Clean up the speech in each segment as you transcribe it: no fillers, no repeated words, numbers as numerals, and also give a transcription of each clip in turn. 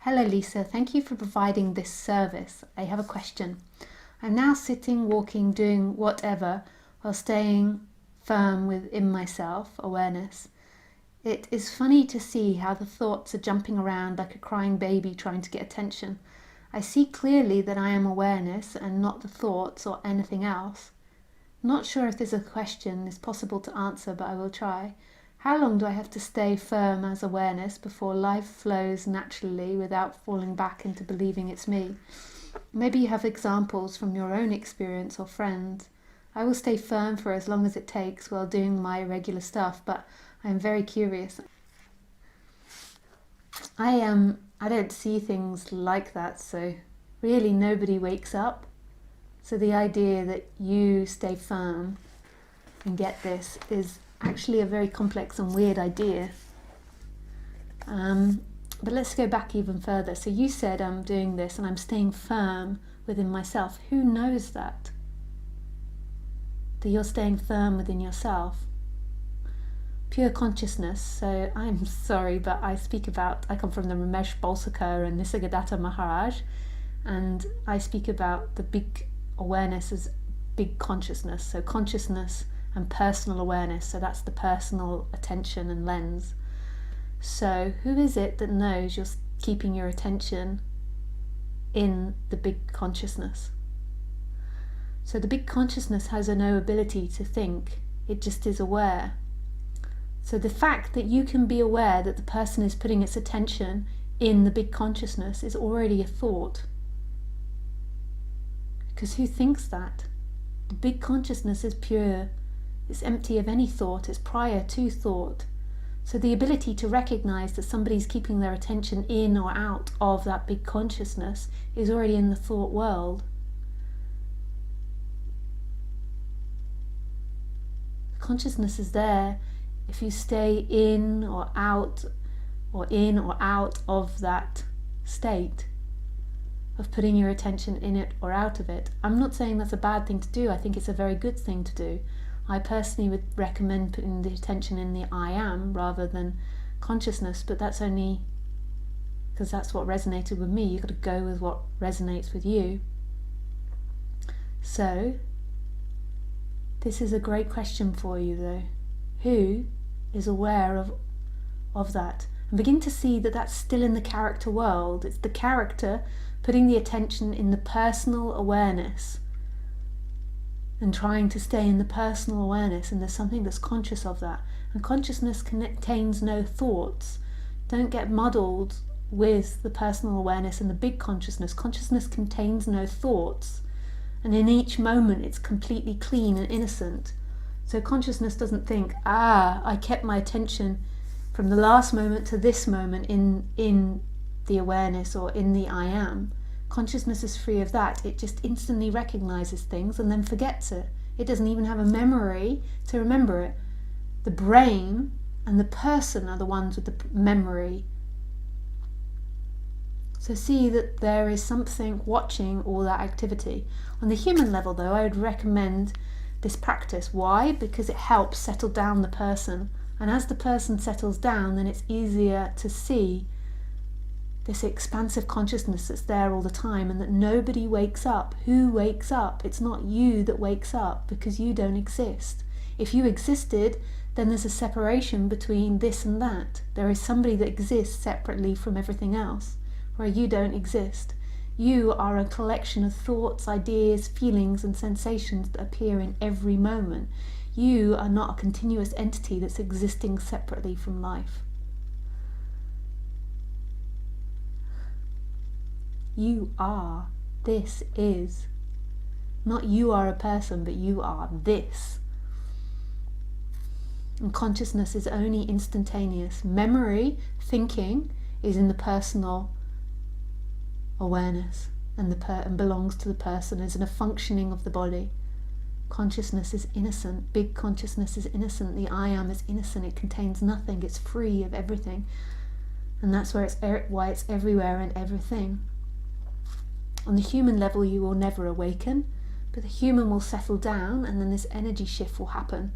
Hello Lisa, thank you for providing this service. I have a question. I'm now sitting, walking, doing whatever while staying firm within myself, awareness. It is funny to see how the thoughts are jumping around like a crying baby trying to get attention. I see clearly that I am awareness and not the thoughts or anything else. Not sure if this is a question is possible to answer, but I will try. How long do I have to stay firm as awareness before life flows naturally without falling back into believing it's me? Maybe you have examples from your own experience or friends. I will stay firm for as long as it takes while doing my regular stuff, but I am very curious. I don't see things like that, so really nobody wakes up. So the idea that you stay firm and get this is actually a very complex and weird idea. But let's go back even further. So you said I'm doing this and I'm staying firm within myself. Who knows that? That you're staying firm within yourself. Pure consciousness. So I'm sorry, but I come from the Ramesh Balsakar and Nisargadatta Maharaj, and I speak about the big awareness as big consciousness. So consciousness and personal awareness, so that's the personal attention and lens. So who is it that knows you're keeping your attention in the big consciousness? So the big consciousness has no ability to think, it just is aware. So the fact that you can be aware that the person is putting its attention in the big consciousness is already a thought. Because who thinks that? The big consciousness is pure. It's empty of any thought, it's prior to thought. So the ability to recognize that somebody's keeping their attention in or out of that big consciousness is already in the thought world. Consciousness is there if you stay in or out of that state of putting your attention in it or out of it. I'm not saying that's a bad thing to do, I think it's a very good thing to do. I personally would recommend putting the attention in the I am rather than consciousness, but that's only because that's what resonated with me. You've got to go with what resonates with you. So, this is a great question for you though. Who is aware of that? And begin to see that that's still in the character world. It's the character putting the attention in the personal awareness and trying to stay in the personal awareness, and there's something that's conscious of that. And consciousness contains no thoughts. Don't get muddled with the personal awareness and the big consciousness. Consciousness contains no thoughts, and in each moment it's completely clean and innocent. So consciousness doesn't think, I kept my attention from the last moment to this moment in the awareness or in the I am. Consciousness is free of that. It just instantly recognizes things and then forgets it. It doesn't even have a memory to remember it. The brain and the person are the ones with the memory. So see that there is something watching all that activity. On the human level though, I would recommend this practice. Why? Because it helps settle down the person. And as the person settles down, then it's easier to see this expansive consciousness that's there all the time, and that nobody wakes up. Who wakes up? It's not you that wakes up, because you don't exist. If you existed, then there's a separation between this and that. There is somebody that exists separately from everything else, where you don't exist. You are a collection of thoughts, ideas, feelings and sensations that appear in every moment. You are not a continuous entity that's existing separately from life. You are. This is. Not you are a person, but you are this. And consciousness is only instantaneous. Memory, thinking, is in the personal awareness and belongs to the person, is in a functioning of the body. Consciousness is innocent. Big consciousness is innocent. The I am is innocent. It contains nothing. It's free of everything. And that's why it's everywhere and everything. On the human level, you will never awaken, but the human will settle down, and then this energy shift will happen.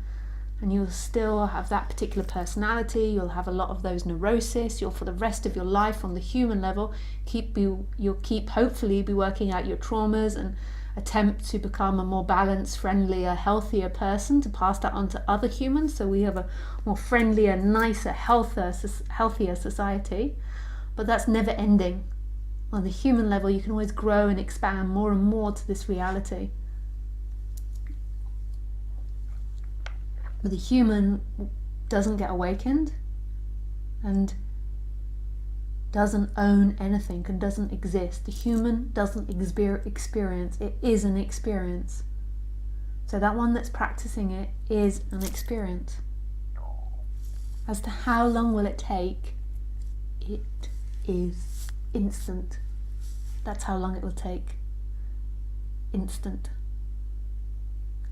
and you'll still have that particular personality, you'll have a lot of those neurosis, you'll for the rest of your life on the human level you'll keep hopefully be working out your traumas and attempt to become a more balanced, friendlier, healthier person to pass that on to other humans, so we have a more friendlier, nicer, healthier society. But that's never ending. On the human level you can always grow and expand more and more to this reality. But the human doesn't get awakened and doesn't own anything and doesn't exist. The human doesn't experience, it is an experience. So that one that's practicing it is an experience. As to how long will it take, it is instant. That's how long it will take. Instant.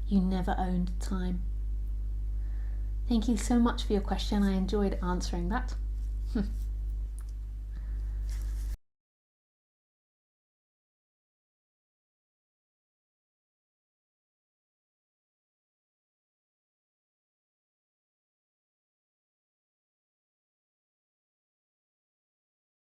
You never owned time. Thank you so much for your question. I enjoyed answering that.